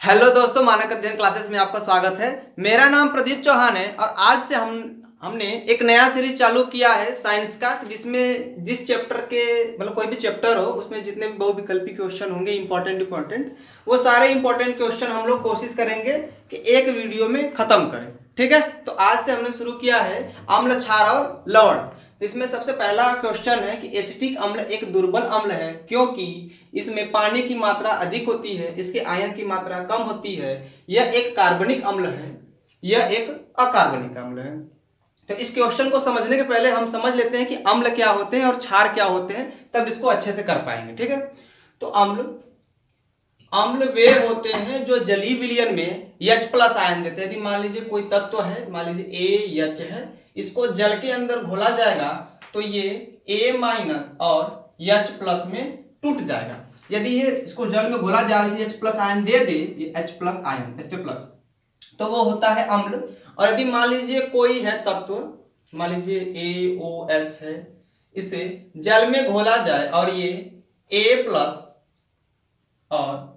Hello दोस्तों, मानक अध्ययन क्लासेस में आपका स्वागत है। मेरा नाम प्रदीप चौहान है और आज से हमने एक नया सीरीज चालू किया है साइंस का, जिसमें जिस चैप्टर के मतलब कोई भी चैप्टर हो उसमें जितने भी बहुविकल्पी क्वेश्चन होंगे इंपॉर्टेंट वो सारे इंपॉर्टेंट क्वेश्चन हम लोग कोशिश करेंगे कि एक वीडियो में खत्म करें। ठीक है, तो आज से हमने शुरू किया है अम्ल, क्षार और लवण। इसमें सबसे पहला क्वेश्चन है कि एसिटिक अम्ल एक दुर्बल अम्ल है क्योंकि इसमें पानी की मात्रा अधिक होती है, इसके आयन की मात्रा कम होती है। यह एक कार्बनिक अम्ल है, यह एक अकार्बनिक अम्ल है। तो इस क्वेश्चन को समझने के पहले हम समझ लेते हैं कि अम्ल क्या होते हैं और क्षार क्या होते हैं, तब इसको अच्छे से कर पाएंगे। ठीक है, तो अम्ल अम्ल वे होते हैं जो जलीय विलयन में H+ आयन देते हैं। यदि मान लीजिए कोई तत्व है, मान लीजिए AH है, इसको जल के अंदर घोला जाएगा तो ये A- और H+ में टूट जाएगा। यदि ये इसको जल में घोला जाए, H+ आयन दे दे, ये H+ आयन H+, तो वो होता है अम्ल। और यदि मान लीजिए कोई है तत्व, मान लीजिए AOH है, इसे जल में घोला जाए और ये A+ और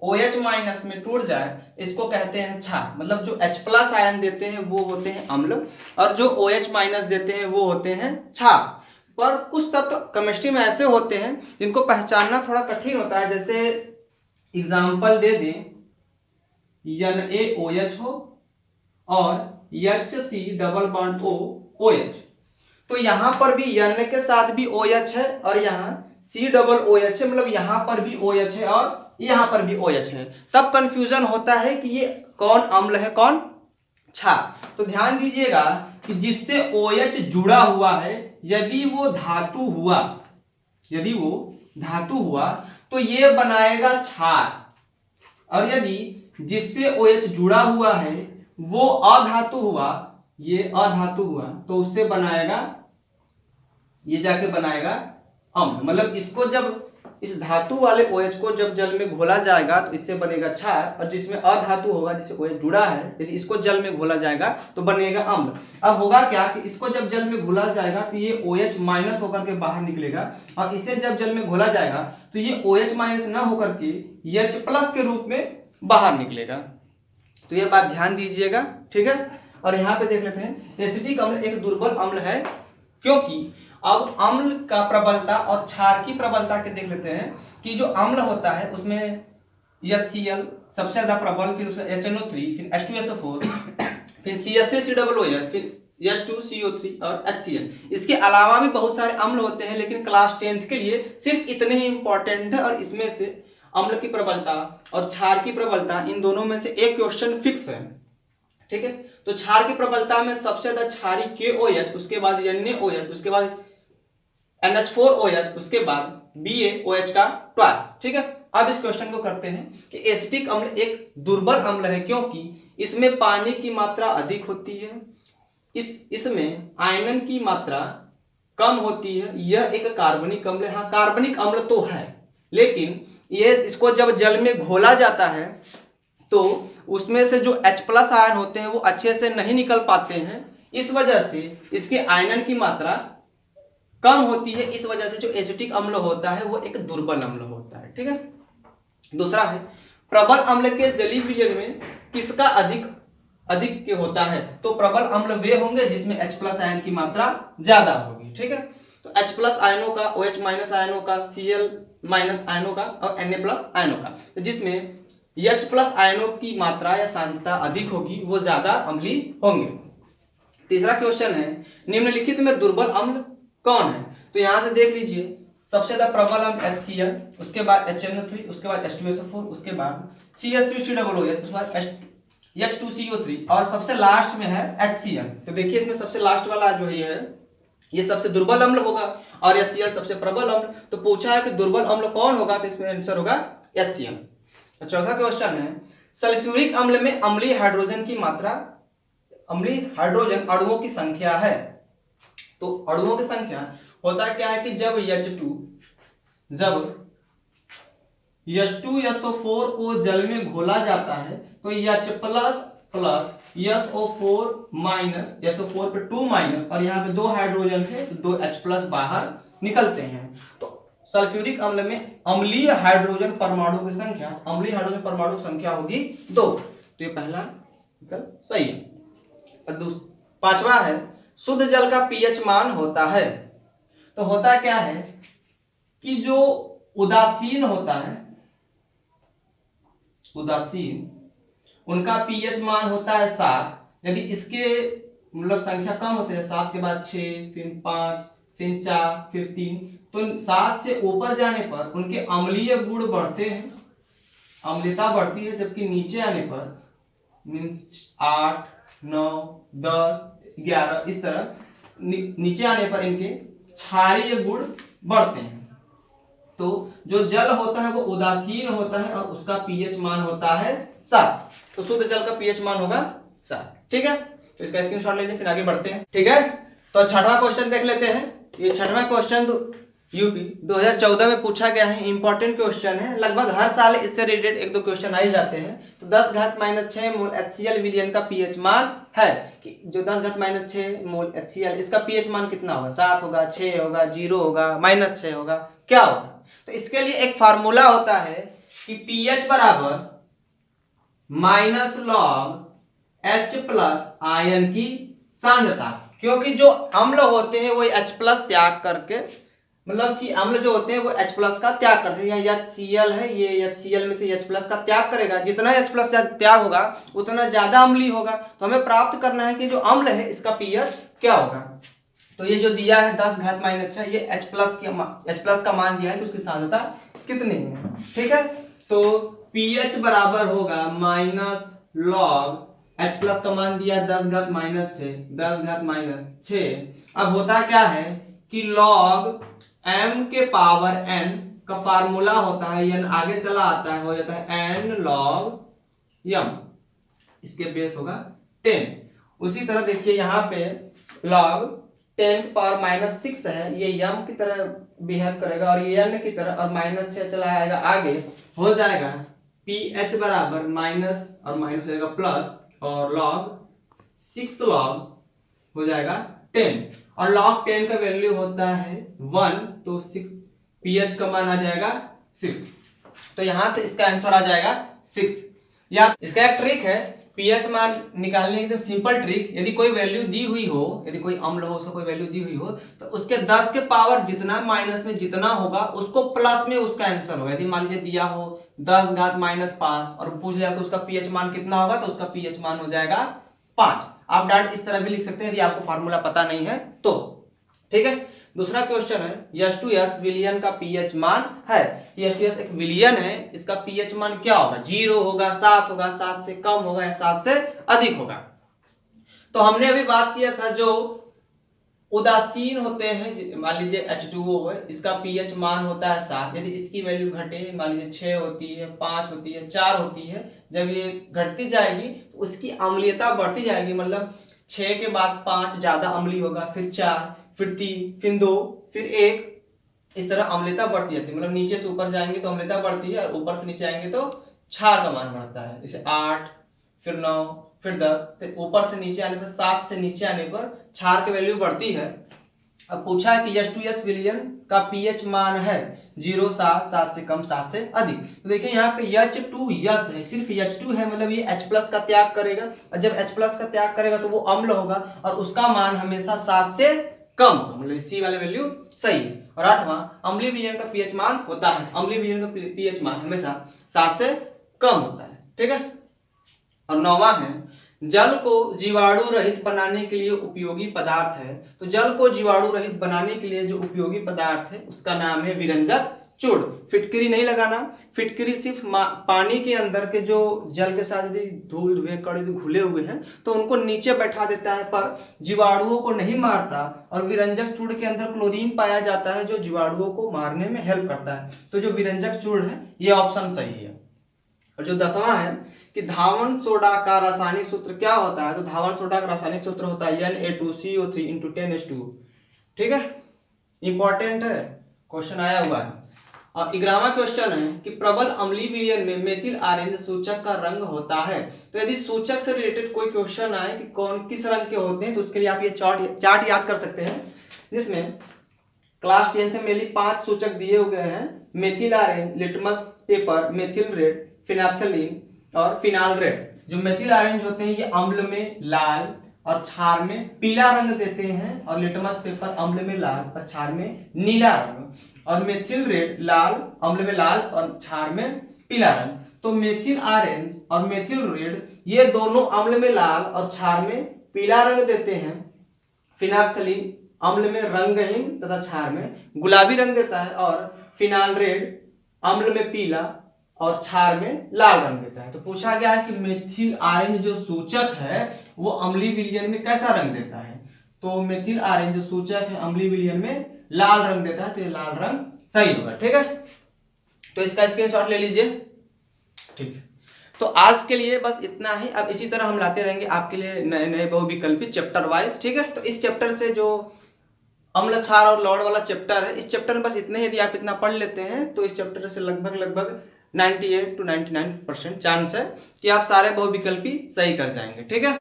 OH- में टूट जाए, इसको कहते हैं क्षार। मतलब जो H+ आयन देते हैं वो होते हैं अम्ल और जो OH- देते हैं वो होते हैं क्षार। पर कुछ तत्व केमिस्ट्री में ऐसे होते हैं जिनको पहचानना थोड़ा कठिन होता है। जैसे एग्जांपल दे दें, NaOH हो और HC+OH, तो यहां पर भी N के साथ भी OH है और यहाँ COOH है, मतलब यहां पर भी OH है और यहां पर भी OH है। तब कंफ्यूजन होता है कि ये कौन अम्ल है कौन क्षार। तो ध्यान दीजिएगा कि जिससे OH जुड़ा हुआ है, यदि वो धातु हुआ, तो ये बनाएगा क्षार। और यदि जिससे OH जुड़ा हुआ है वो अधातु हुआ, ये अधातु हुआ, तो उससे बनाएगा, ये जाके बनाएगा अम्ल। मतलब इसको जब इस धातु वाले OH को जब जल में घोला जाएगा तो इससे बनेगा क्षार, और जिसमें अधातु होगा, जिससे OH जुड़ा है, यदि इसको जल में घोला जाएगा तो बनेगा अम्ल। अब होगा क्या कि इसको जब जल में घोला जाएगा तो ये OH- होकर के बाहर निकलेगा, और इसे जब जल में घोला जाएगा तो ये OH- ना होकर के H+ के रूप में बाहर निकलेगा। तो ये बात ध्यान दीजिएगा। ठीक है, और यहाँ पे देख लेते हैं एसिटिक अम्ल एक दुर्बल अम्ल है क्योंकि, अब अम्ल का प्रबलता और क्षार की प्रबलता के देख लेते हैं कि जो अम्ल होता है उसमें HCl सबसे ज्यादा प्रबल, फिर उसमें HNO3, फिर H2SO4, फिर CH3COOH, फिर H2CO3 और HCl। इसके अलावा भी बहुत सारे अम्ल होते हैं, लेकिन क्लास 10th के लिए सिर्फ इतने ही इंपॉर्टेंट है। और इसमें से अम्ल की प्रबलता और क्षार की प्रबलता, इन दोनों में से एक क्वेश्चन फिक्स है। ठीक है, तो क्षार की प्रबलता में सबसे ज्यादा क्षारी KOH, उसके बाद NaOH, उसके बाद NH4OH, उसके बाद BaOH का ट्वाइस। ठीक है, अब इस क्वेश्चन को करते हैं कि एसिटिक अम्ल एक दुर्बल अम्ल है क्योंकि इसमें पानी की मात्रा अधिक होती है, इसमें आयनन की मात्रा कम होती है। यह एक कार्बनिक अम्ल है। हाँ, कार्बनिक अम्ल तो है, लेकिन ये इसको जब जल में घोला जाता है तो उसमें से जो H+ आयन होते हैं वो अच्छे से नहीं निकल पाते हैं, इस वजह से इसके आयनन की मात्रा कम होती है। इस वजह से जो एसिटिक अम्ल होता है वो एक दुर्बल अम्ल होता है। ठीक है, दूसरा है प्रबल अम्ल के जलीय विलयन में किसका अधिक के होता है। तो प्रबल अम्ल वे होंगे जिसमें H+ आयन की मात्रा ज्यादा होगी। ठीक है, तो H+ आयनों का, OH- आयनों का, Cl- आयनों का और Na+ आयनों का, तो जिसमें H+ आयनों की मात्रा या सांद्रता अधिक होगी वो ज्यादा अम्लीय होंगे। तीसरा क्वेश्चन है निम्नलिखित में दुर्बल अम्ल कौन है। तो यहां से देख लीजिए, सबसे ज्यादा प्रबल अम्ल HCl, उसके बाद HNO3, उसके बाद H2SO4, उसके बाद CH3COOH, उसके बाद H2CO3 और सबसे लास्ट में है HCl। तो देखिए इसमें सबसे लास्ट वाला जो है ये सबसे दुर्बल अम्ल होगा और HCl सबसे प्रबल अम्ल। तो पूछा है कि दुर्बल अम्ल कौन होगा, तो इसमें आंसर होगा HCl। तो चौथा क्वेश्चन है सल्फ्यूरिक अम्ल में अम्लीय हाइड्रोजन की मात्रा, अम्लीय हाइड्रोजन अणुओं की संख्या है। तो अणुओं की संख्या होता क्या है कि जब H2SO4 को जल में घोला जाता है तो H+ SO4- SO4 पे 2 माइनस, और यहाँ पे 2 हाइड्रोजन है तो 2 H+ बाहर निकलते हैं। तो सल्फ्यूरिक अम्ल में अम्लीय हाइड्रोजन परमाणु की संख्या, अम्लीय हाइड्रोजन परमाणु की संख्या होगी 2। तो ये पहला विकल्प सही है। पांचवा है शुद्ध जल का पीएच मान होता है। तो होता क्या है कि जो उदासीन होता है, उदासीन, उनका पीएच मान होता है 7। यदि इसके मतलब संख्या कम होते हैं, 7 के बाद 6, फिर 5, फिर 4, फिर 3, तो 7 से ऊपर जाने पर उनके अम्लीय गुण बढ़ते हैं, अम्लता बढ़ती है, जबकि नीचे आने पर मीन्स 8, 9, 10, 11 इस तरह नीचे आने पर इनके क्षारीय गुण बढ़ते हैं। तो जो जल होता है वो उदासीन होता है और उसका पीएच मान होता है 7। तो शुद्ध जल का पीएच मान होगा 7। ठीक है, तो इसका स्क्रीनशॉट लीजिए, फिर आगे बढ़ते हैं। ठीक है, तो छठवां क्वेश्चन देख लेते हैं। ये छठवां क्वेश्चन यूपी 2014 में पूछा गया है, इंपॉर्टेंट क्वेश्चन है। लगभग हर साल इससे रिलेटेड 1-2 क्वेश्चन आ ही जाते हैं। तो 10⁻⁻6 मोल HCl विलयन का पीएच मान है कि जो 10⁻6 मोल HCl, इसका पीएच मान कितना होगा? 7 होगा, 6 होगा, 0 होगा, -6 होगा, क्या होगा? तो इसके लिए एक फार्मूला होता है कि पीएच बराबर -log H+ आयन की सांद्रता, क्योंकि जो अम्ल होते हैं वो H+ त्याग करके, मतलब कि अम्ल जो होते हैं वो H+ का त्याग करते हैं। यह HCl है, ये HCl में से H+ का त्याग करेगा, जितना H+ त्याग होगा उतना ज्यादा अम्लीय होगा। तो हमें प्राप्त करना है कि जो अम्ल है इसका पीएच क्या होगा। तो ये जो दिया है 10⁻6, ये H+ का मान दिया है कि उसकी सांद्रता कितनी है। ठीक है, तो pH बराबर होगा -log H+ का मान दिया 10⁻6। अब होता क्या है कि log m के पावर n का फार्मूला होता है, n आगे चला आता है, हो जाता है n log m, इसके बेस होगा 10। उसी तरह देखिए यहाँ पे log 10 की पावर -6 है, ये m की तरह बिहेव करेगा और ये n की तरह, और -6 चला आएगा आगे, हो जाएगा pH बराबर माइनस और माइनस हो जाएगा प्लस, और log 6 log हो जाएगा 10, और log 10 का वैल्यू होता है 1, तो 6 pH का मान आ जाएगा 6। तो यहां से इसका आंसर आ जाएगा 6। या इसका एक ट्रिक है पीएच मान निकालने की, तो सिंपल ट्रिक, यदि कोई वैल्यू दी हुई हो, यदि कोई अम्ल हो, उसको कोई वैल्यू दी हुई हो, तो उसके 10 के पावर जितना माइनस में जितना होगा उसको प्लस में उसका आंसर होगा। यदि मान लीजिए दिया हो 10⁻⁵ और पूछ लिया कि उसका पीएच मान कितना होगा, तो उसका पीएच मान हो जाएगा 5। आप डायरेक्ट इस तरह भी लिख सकते हैं यदि आपको फार्मूला पता नहीं है तो। ठीक है, दूसरा क्वेश्चन है H2S विलयन का पीएच मान है। H2S एक विलयन है, इसका पीएच मान क्या होगा? 0 होगा, 7 होगा, 7 से कम होगा या 7 से अधिक होगा। तो हमने अभी बात किया था जो उदासीन होते हैं, मान लीजिए H2O है, इसका पीएच मान होता है 7। यदि इसकी वैल्यू घटे, मान लीजिए 6 होती है, 5 होती है, 4 होती है, जब ये घटती जाएगी तो उसकी अम्लीयता बढ़ती जाएगी, मतलब 6 के बाद 5 ज्यादा अम्लीय होगा, फिर 4, फिर 3, फिर 2, फिर 1, इस तरह अम्लता बढ़ती जाती है। मतलब नीचे से ऊपर जाएंगे तो अम्लता बढ़ती है, और ऊपर से नीचे आएंगे तो क्षार का मान बढ़ता है। जैसे 8, फिर 9, फिर 10, तो ऊपर से नीचे आने पर, 7 से नीचे आने पर क्षार की वैल्यू बढ़ती है। अब पूछा है कि H2S विलयन का पीएच मान है 0, 7, 7 से कम, 7 से अधिक। तो देखिए यहाँ पे H2S है, सिर्फ H2 है, मतलब ये H+ का त्याग करेगा, और जब H+ का त्याग करेगा तो वो अम्ल होगा और उसका मान हमेशा 7 से कम होगा, मतलब सी वाले वैल्यू सही है। और 8वां अम्लीय विलयन का पीएच मान होता है, अम्लीय विलयन का पीएच मान हमेशा 7 से कम होता है। ठीक है, और 9वां है जल को जीवाणु रहित बनाने के लिए उपयोगी पदार्थ है। तो जल को जीवाणु रहित बनाने के लिए जो उपयोगी पदार्थ है उसका नाम है विरंजक चूर्ण। फिटकरी नहीं लगाना, फिटकरी सिर्फ पानी के अंदर के जो जल के साथ यदि धूल धुएं कण घुले हुए हैं तो उनको नीचे बैठा देता है, पर जीवाणुओं को नहीं मारता। और विरंजक चूर्ण के अंदर क्लोरीन पाया जाता है जो जीवाणुओं को मारने में हेल्प करता है। तो जो विरंजक चूर्ण है ये ऑप्शन सही है। और जो 10वां है कि धावन सोडा का रासायनिक सूत्र क्या होता है। तो धावन सोडा का रासायनिक सूत्र होता है Na2CO3 × 10H2। ठीक है, इंपॉर्टेंट है, क्वेश्चन आया हुआ है। और 11वां क्वेश्चन है कि प्रबल अम्लीय विलयन में मेथिल आरेंज सूचक का रंग होता है। तो यदि सूचक से रिलेटेड कोई क्वेश्चन आए कि कौन किस रंग के होते हैं, तो उसके लिए आप ये चार्ट याद कर सकते हैं, जिसमें क्लास 10 से मेनली 5 सूचक दिए हुए हैं, methyl orange, litmus paper, methyl red, phenolphthalein और फिनाल रेड। जो मेथिल आरेंज होते हैं ये अम्ल में लाल और क्षार में पीला रंग देते हैं, और लिटमस पेपर अम्ल में लाल और क्षार में नीला रंग, और मेथिल रेड लाल, अम्ल में लाल और क्षार में पीला रंग। तो मेथिल ऑरेंज और मेथिल रेड ये दोनों अम्ल में लाल और क्षार में पीला रंग देते हैं। फिनाफ्थलीन अम्ल में रंगहीन तथा क्षार में गुलाबी रंग देता है, और फिनाल रेड अम्ल में पीला और क्षार में लाल रंग देता है। तो पूछा गया है कि मेथिल ऑरेंज जो सूचक है वो अम्लीय विलयन में कैसा रंग देता है। तो मेथिल ऑरेंज जो सूचक है अम्लीय विलयन में लाल रंग देता है, तो ये लाल रंग सही होगा। ठीक है, तो इसका स्क्रीनशॉट ले लीजिए। ठीक है, तो आज के लिए बस इतना ही। अब इसी तरह हम लाते रहेंगे आपके लिए नए नए बहुविकल्पी चैप्टर वाइज। ठीक है, तो इस चैप्टर से जो अम्ल क्षार और लवण वाला चैप्टर है, इस चैप्टर में बस इतने, यदि आप इतना पढ़ लेते हैं तो इस चैप्टर से लगभग 98 to 99% चांस है कि आप सारे बहुविकल्पी सही कर जाएंगे। ठीक है।